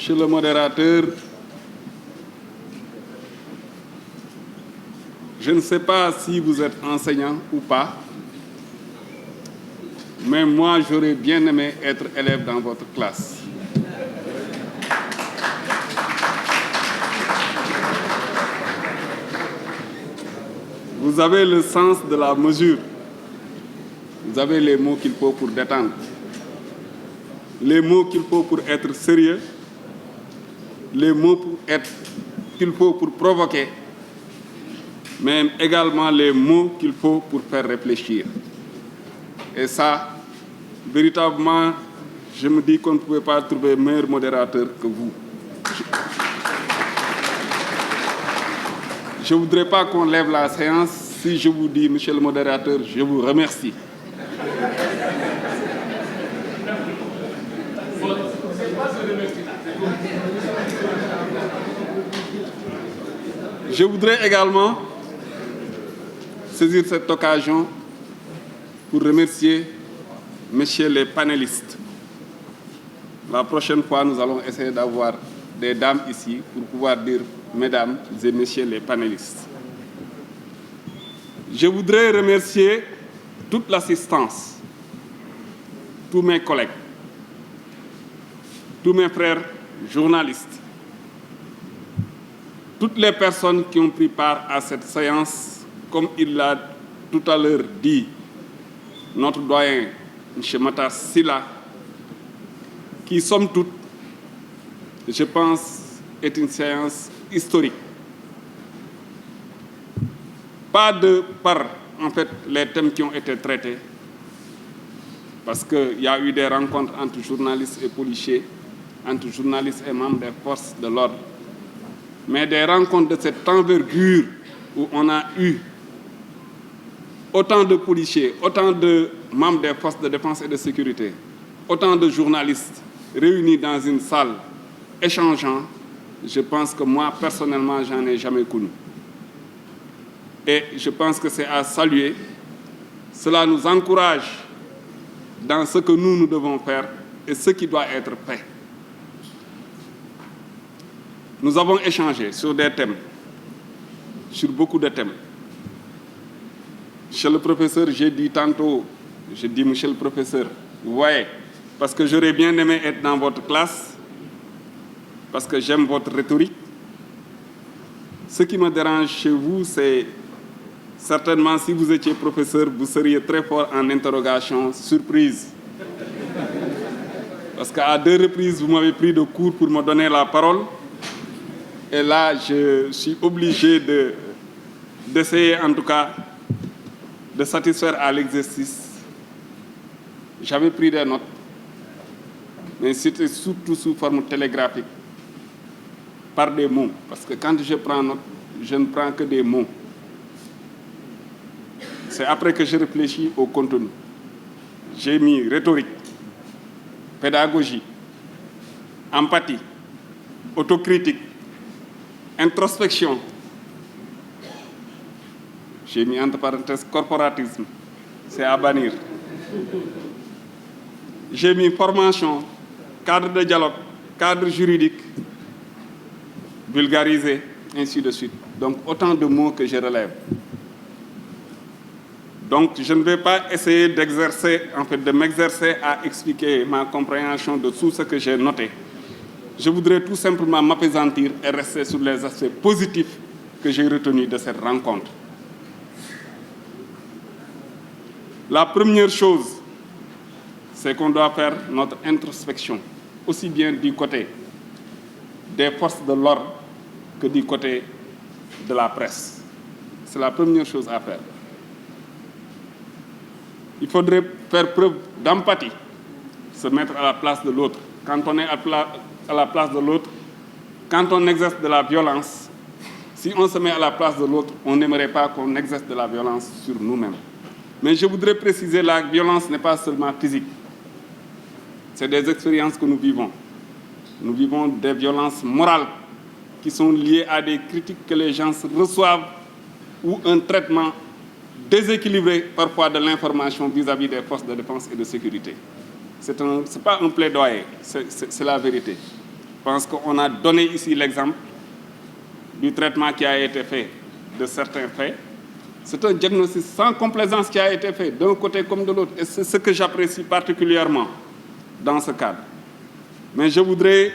Monsieur le modérateur, je ne sais pas si vous êtes enseignant ou pas, mais moi, j'aurais bien aimé être élève dans votre classe. Vous avez le sens de la mesure. Vous avez les mots qu'il faut pour détendre, les mots qu'il faut pour être sérieux, les mots qu'il faut pour provoquer, mais également les mots qu'il faut pour faire réfléchir. Et ça, véritablement, je me dis qu'on ne pouvait pas trouver meilleur modérateur que vous. Je ne voudrais pas qu'on lève la séance si je vous dis, monsieur le modérateur, je vous remercie. Je voudrais également saisir cette occasion pour remercier messieurs les panélistes. La prochaine fois, nous allons essayer d'avoir des dames ici pour pouvoir dire mesdames et messieurs les panélistes. Je voudrais remercier toute l'assistance, tous mes collègues, tous mes frères journalistes, toutes les personnes qui ont pris part à cette séance, comme il l'a tout à l'heure dit, notre doyen, M. Matar Sylla, qui, somme toute, je pense, est une séance historique. Pas de par, en fait, les thèmes qui ont été traités, parce qu'il y a eu des rencontres entre journalistes et policiers, entre journalistes et membres des forces de l'ordre, mais des rencontres de cette envergure où on a eu autant de policiers, autant de membres des forces de défense et de sécurité, autant de journalistes réunis dans une salle échangeant, je pense que moi, personnellement, j'en ai jamais connu. Et je pense que c'est à saluer. Cela nous encourage dans ce que nous devons faire et ce qui doit être fait. Nous avons échangé sur des thèmes, sur beaucoup de thèmes. Monsieur le professeur, j'ai dit tantôt, je dis monsieur le professeur, vous voyez, parce que j'aurais bien aimé être dans votre classe, parce que j'aime votre rhétorique. Ce qui me dérange chez vous, c'est certainement si vous étiez professeur, vous seriez très fort en interrogation surprise. Parce qu'à 2 reprises, vous m'avez pris de court pour me donner la parole. Et là, je suis obligé d'essayer, en tout cas, de satisfaire à l'exercice. J'avais pris des notes, mais c'était surtout sous forme télégraphique, par des mots. Parce que quand je prends note, je ne prends que des mots. C'est après que je réfléchis au contenu. J'ai mis rhétorique, pédagogie, empathie, autocritique, introspection. J'ai mis entre parenthèses corporatisme, c'est à bannir. J'ai mis formation, cadre de dialogue, cadre juridique, vulgarisé, ainsi de suite. Donc autant de mots que je relève. Donc je ne vais pas essayer de m'exercer à expliquer ma compréhension de tout ce que j'ai noté. Je voudrais tout simplement m'appesantir et rester sur les aspects positifs que j'ai retenus de cette rencontre. La première chose, c'est qu'on doit faire notre introspection, aussi bien du côté des forces de l'ordre que du côté de la presse. C'est la première chose à faire. Il faudrait faire preuve d'empathie, se mettre à la place de l'autre. Quand on est à la place de l'autre, quand on exerce de la violence, si on se met à la place de l'autre, on n'aimerait pas qu'on exerce de la violence sur nous-mêmes. Mais je voudrais préciser, la violence n'est pas seulement physique. C'est des expériences que nous vivons. Nous vivons des violences morales qui sont liées à des critiques que les gens reçoivent ou un traitement déséquilibré parfois de l'information vis-à-vis des forces de défense et de sécurité. Ce n'est pas un plaidoyer, c'est la vérité. pense qu'on a donné ici l'exemple du traitement qui a été fait de certains faits. C'est un diagnostic sans complaisance qui a été fait d'un côté comme de l'autre. Et c'est ce que j'apprécie particulièrement dans ce cadre. Mais je voudrais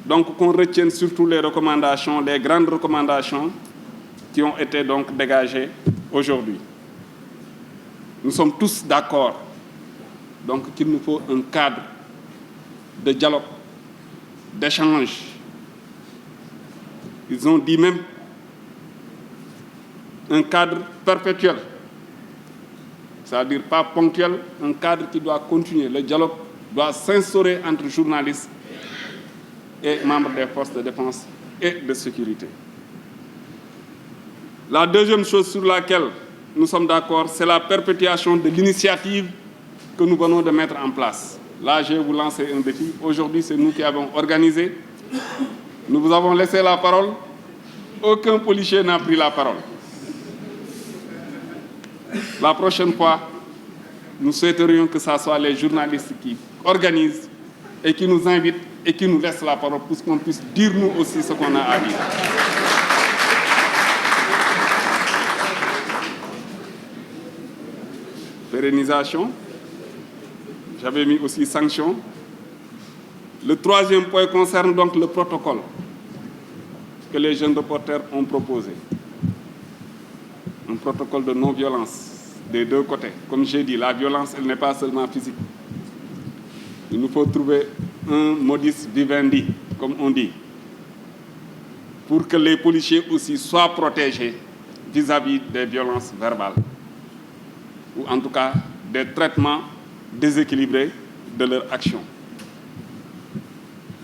donc qu'on retienne surtout les recommandations, les grandes recommandations qui ont été donc dégagées aujourd'hui. Nous sommes tous d'accord donc qu'il nous faut un cadre de dialogue, d'échange. Ils ont dit même un cadre perpétuel, c'est-à-dire pas ponctuel, un cadre qui doit continuer. Le dialogue doit s'instaurer entre journalistes et membres des forces de défense et de sécurité. La deuxième chose sur laquelle nous sommes d'accord, c'est la perpétuation de l'initiative que nous venons de mettre en place. Là, je vais vous lancer un défi. Aujourd'hui, c'est nous qui avons organisé. Nous vous avons laissé la parole. Aucun policier n'a pris la parole. La prochaine fois, nous souhaiterions que ce soit les journalistes qui organisent et qui nous invitent et qui nous laissent la parole pour qu'on puisse dire nous aussi ce qu'on a à dire. Pérennisation. J'avais mis aussi sanctions. Le troisième point concerne donc le protocole que les jeunes reporters ont proposé. Un protocole de non-violence des deux côtés. Comme j'ai dit, la violence, elle n'est pas seulement physique. Il nous faut trouver un modus vivendi, comme on dit, pour que les policiers aussi soient protégés vis-à-vis des violences verbales, ou en tout cas des traitements déséquilibrés de leur action.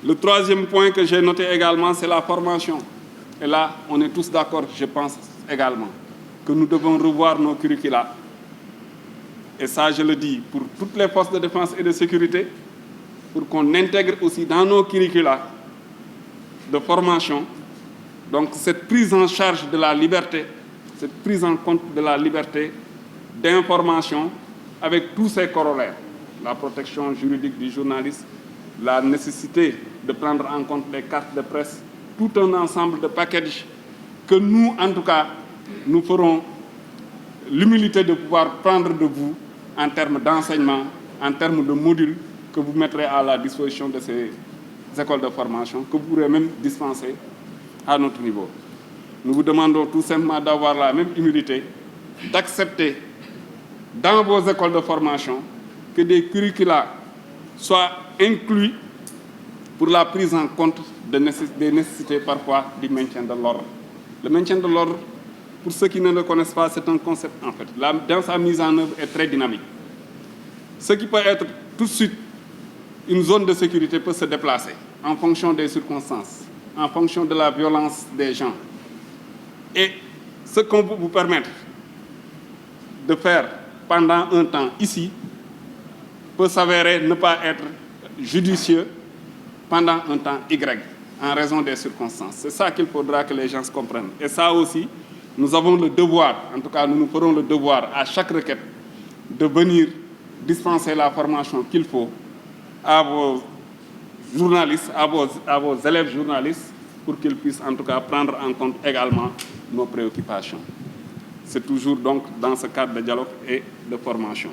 Le troisième point que j'ai noté également, c'est la formation. Et là, on est tous d'accord, je pense également, que nous devons revoir nos curricula. Et ça, je le dis pour toutes les forces de défense et de sécurité, pour qu'on intègre aussi dans nos curricula de formation, donc cette prise en charge de la liberté, cette prise en compte de la liberté d'information avec tous ses corollaires, la protection juridique du journaliste, la nécessité de prendre en compte les cartes de presse, tout un ensemble de packages que nous, en tout cas, nous ferons l'humilité de pouvoir prendre de vous en termes d'enseignement, en termes de modules que vous mettrez à la disposition de ces écoles de formation, que vous pourrez même dispenser à notre niveau. Nous vous demandons tout simplement d'avoir la même humilité, d'accepter dans vos écoles de formation que des curricula soient inclus pour la prise en compte des nécessités parfois du maintien de l'ordre. Le maintien de l'ordre, pour ceux qui ne le connaissent pas, c'est un concept en fait. Dans sa mise en œuvre est très dynamique. Ce qui peut être tout de suite une zone de sécurité peut se déplacer en fonction des circonstances, en fonction de la violence des gens. Et ce qu'on peut vous permettre de faire pendant un temps ici peut s'avérer ne pas être judicieux pendant un temps Y, en raison des circonstances. C'est ça qu'il faudra que les gens se comprennent. Et ça aussi, nous avons le devoir, en tout cas nous nous ferons le devoir à chaque requête de venir dispenser la formation qu'il faut à vos journalistes, à vos élèves journalistes, pour qu'ils puissent en tout cas prendre en compte également nos préoccupations. C'est toujours donc dans ce cadre de dialogue et de formation.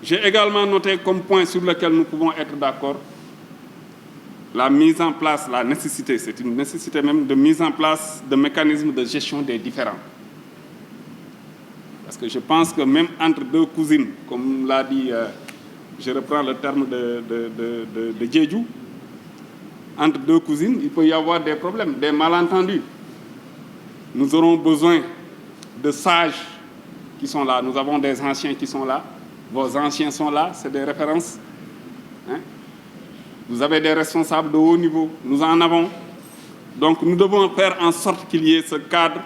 J'ai également noté comme point sur lequel nous pouvons être d'accord la mise en place, la nécessité, c'est une nécessité même de mise en place de mécanismes de gestion des différends. Parce que je pense que même entre deux cousines, comme l'a dit, je reprends le terme de Djedjou, entre deux cousines, il peut y avoir des problèmes, des malentendus. Nous aurons besoin de sages qui sont là. Nous avons des anciens qui sont là. Vos anciens sont là, c'est des références. Hein? Vous avez des responsables de haut niveau, nous en avons. Donc nous devons faire en sorte qu'il y ait ce cadre,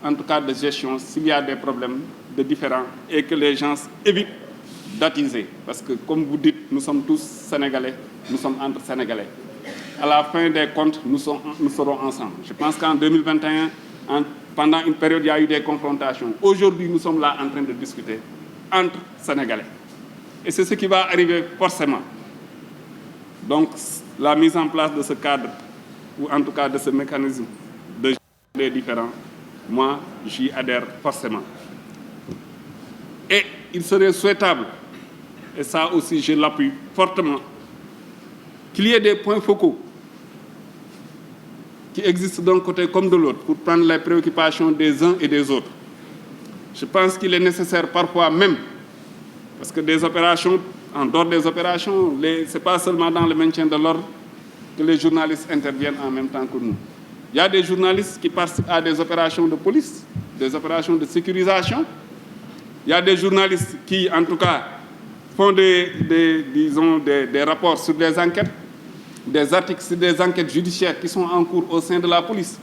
en tout cas de gestion, s'il y a des problèmes de différents, et que les gens évitent d'attiser. Parce que comme vous dites, nous sommes tous Sénégalais, nous sommes entre Sénégalais. À la fin des comptes, nous serons ensemble. Je pense qu'en 2021, pendant une période, il y a eu des confrontations. Aujourd'hui, nous sommes là en train de discuter entre Sénégalais. Et c'est ce qui va arriver forcément. Donc, la mise en place de ce cadre, ou en tout cas de ce mécanisme de gestion des différends, moi, j'y adhère forcément. Et il serait souhaitable, et ça aussi je l'appuie fortement, qu'il y ait des points focaux qui existent d'un côté comme de l'autre pour prendre les préoccupations des uns et des autres. Je pense qu'il est nécessaire parfois même, parce que des opérations, en dehors des opérations, ce n'est pas seulement dans le maintien de l'ordre que les journalistes interviennent en même temps que nous. Il y a des journalistes qui participent à des opérations de police, des opérations de sécurisation. Il y a des journalistes qui, en tout cas, font des rapports sur des enquêtes, des articles sur des enquêtes judiciaires qui sont en cours au sein de la police.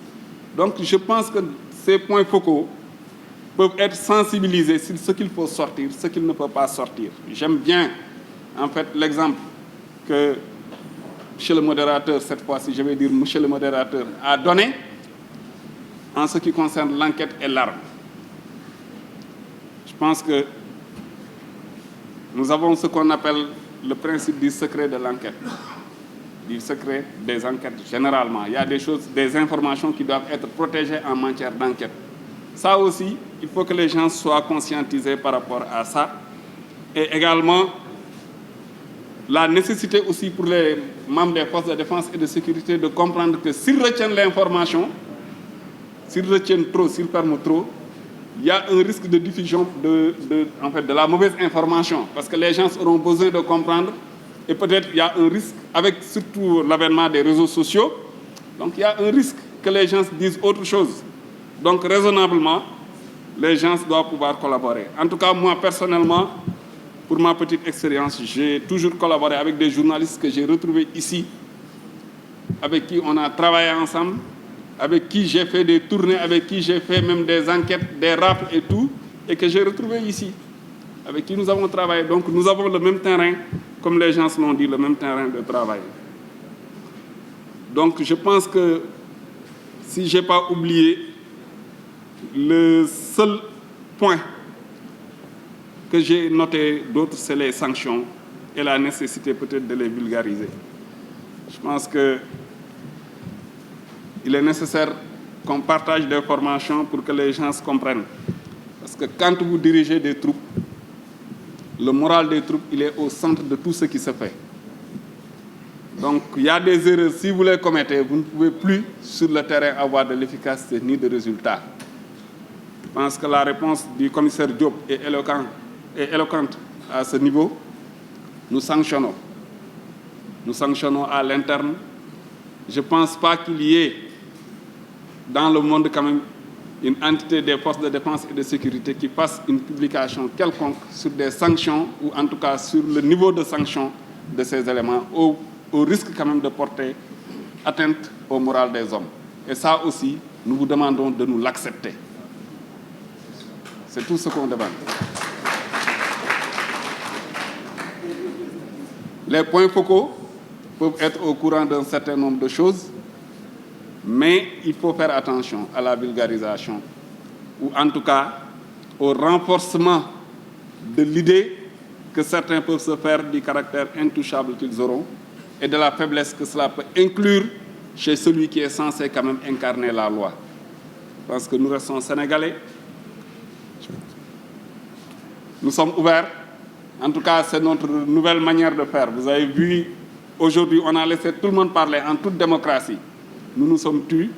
Donc, je pense que ces points focaux peuvent être sensibilisés sur ce qu'il faut sortir, ce qu'il ne peut pas sortir. J'aime bien, en fait, l'exemple que monsieur le modérateur, cette fois-ci, je vais dire monsieur le modérateur, a donné en ce qui concerne l'enquête et l'arme. Je pense que nous avons ce qu'on appelle le principe du secret de l'enquête, du secret des enquêtes généralement. Il y a des choses, des informations qui doivent être protégées en matière d'enquête. Ça aussi, il faut que les gens soient conscientisés par rapport à ça. Et également, la nécessité aussi pour les membres des forces de défense et de sécurité de comprendre que s'ils retiennent l'information, s'ils retiennent trop, s'ils permettent trop, il y a un risque de diffusion de la mauvaise information, parce que les gens auront besoin de comprendre, et peut-être il y a un risque, avec surtout l'avènement des réseaux sociaux, donc il y a un risque que les gens disent autre chose. Donc raisonnablement, les gens doivent pouvoir collaborer. En tout cas, moi personnellement, pour ma petite expérience, j'ai toujours collaboré avec des journalistes que j'ai retrouvés ici, avec qui on a travaillé ensemble, avec qui j'ai fait des tournées, avec qui j'ai fait même des enquêtes, des rafles et tout, et que j'ai retrouvé ici, avec qui nous avons travaillé. Donc nous avons le même terrain, comme les gens l'ont dit, le même terrain de travail. Donc je pense que, si je n'ai pas oublié, le seul point que j'ai noté d'autres, c'est les sanctions et la nécessité peut-être de les vulgariser. Je pense qu'il est nécessaire qu'on partage des formations pour que les gens se comprennent. Parce que quand vous dirigez des troupes, le moral des troupes, il est au centre de tout ce qui se fait. Donc, il y a des erreurs. Si vous les commettez, vous ne pouvez plus, sur le terrain, avoir de l'efficacité ni de résultat. Je pense que la réponse du commissaire Diop est éloquente à ce niveau. Nous sanctionnons. Nous sanctionnons à l'interne. Je ne pense pas qu'il y ait dans le monde quand même une entité des forces de défense et de sécurité qui fasse une publication quelconque sur des sanctions, ou en tout cas sur le niveau de sanction de ces éléments, au risque quand même de porter atteinte au moral des hommes. Et ça aussi, nous vous demandons de nous l'accepter. C'est tout ce qu'on demande. Les points focaux peuvent être au courant d'un certain nombre de choses, mais il faut faire attention à la vulgarisation, ou en tout cas au renforcement de l'idée que certains peuvent se faire du caractère intouchable qu'ils auront et de la faiblesse que cela peut inclure chez celui qui est censé quand même incarner la loi. Parce que nous restons sénégalais, nous sommes ouverts. En tout cas, c'est notre nouvelle manière de faire. Vous avez vu, aujourd'hui, on a laissé tout le monde parler en toute démocratie. Nous nous sommes tus,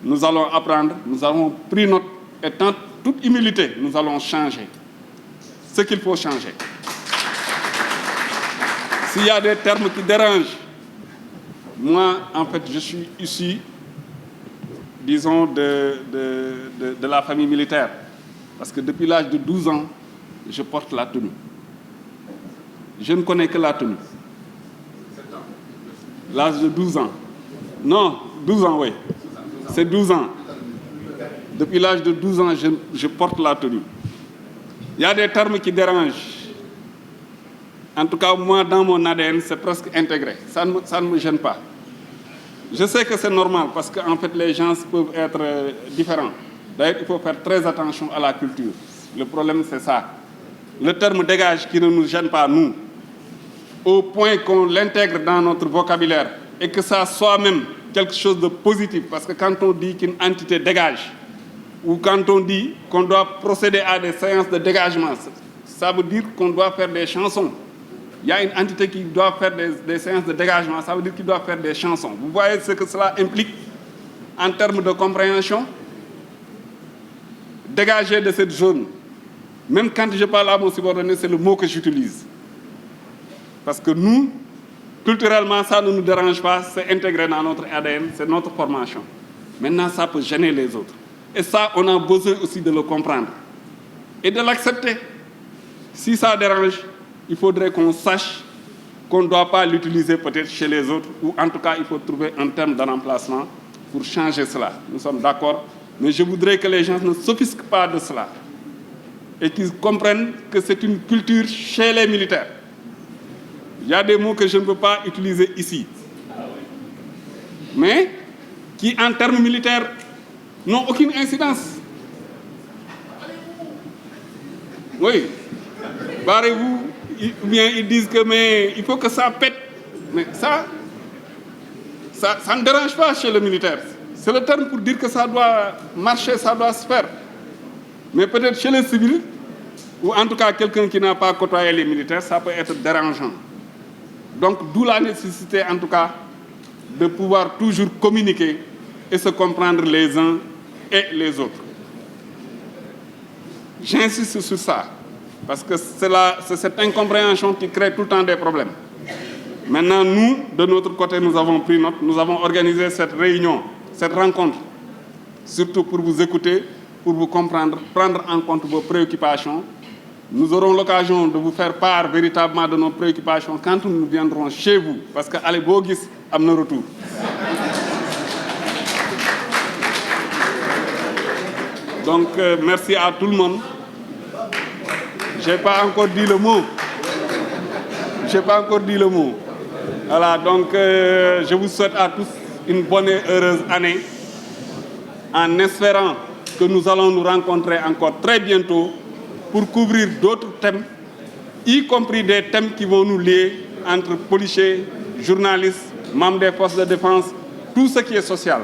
nous allons apprendre, nous avons pris note, et en toute humilité, nous allons changer ce qu'il faut changer. S'il y a des termes qui dérangent, moi, en fait, je suis issu, disons, de la famille militaire. Parce que depuis l'âge de 12 ans, je porte la tenue. Je ne connais que la tenue. L'âge de 12 ans. Non, 12 ans, oui. C'est 12 ans. Depuis l'âge de 12 ans, je porte la tenue. Il y a des termes qui dérangent. En tout cas, moi, dans mon ADN, c'est presque intégré. Ça ne me gêne pas. Je sais que c'est normal parce qu'en fait, les gens peuvent être différents. D'ailleurs, il faut faire très attention à la culture. Le problème, c'est ça. Le terme dégage qui ne nous gêne pas, nous. au point qu'on l'intègre dans notre vocabulaire et que ça soit même quelque chose de positif, parce que quand on dit qu'une entité dégage, ou quand on dit qu'on doit procéder à des séances de dégagement, ça veut dire qu'on doit faire des chansons. Il y a une entité qui doit faire des séances de dégagement, ça veut dire qu'il doit faire des chansons. Vous voyez ce que cela implique en termes de compréhension? Dégager de cette zone. Même quand je parle à mon subordonné, c'est le mot que j'utilise. Parce que nous, culturellement, ça ne nous dérange pas, c'est intégré dans notre ADN, c'est notre formation. Maintenant, ça peut gêner les autres. Et ça, on a besoin aussi de le comprendre et de l'accepter. Si ça dérange, il faudrait qu'on sache qu'on ne doit pas l'utiliser peut-être chez les autres, ou en tout cas, il faut trouver un terme de remplacement pour changer cela. Nous sommes d'accord, mais je voudrais que les gens ne s'offusquent pas de cela et qu'ils comprennent que c'est une culture chez les militaires. Il y a des mots que je ne peux pas utiliser ici, mais qui, en termes militaires, n'ont aucune incidence. Oui, barrez-vous, ou bien ils disent que mais il faut que ça pète. Mais ça ne dérange pas chez le militaire. C'est le terme pour dire que ça doit marcher, ça doit se faire. Mais peut-être chez les civils, ou en tout cas quelqu'un qui n'a pas côtoyé les militaires, ça peut être dérangeant. Donc d'où la nécessité en tout cas de pouvoir toujours communiquer et se comprendre les uns et les autres. J'insiste sur ça, parce que c'est cette incompréhension qui crée tout le temps des problèmes. Maintenant, nous, de notre côté, nous avons pris note, nous avons organisé cette réunion, cette rencontre, surtout pour vous écouter, pour vous comprendre, prendre en compte vos préoccupations. Nous aurons l'occasion de vous faire part véritablement de nos préoccupations quand nous viendrons chez vous, parce que allez Bogis, amène retour. Donc, merci à tout le monde. Je n'ai pas encore dit le mot. Voilà, donc je vous souhaite à tous une bonne et heureuse année, en espérant que nous allons nous rencontrer encore très bientôt pour couvrir d'autres thèmes, y compris des thèmes qui vont nous lier entre policiers, journalistes, membres des forces de défense, tout ce qui est social.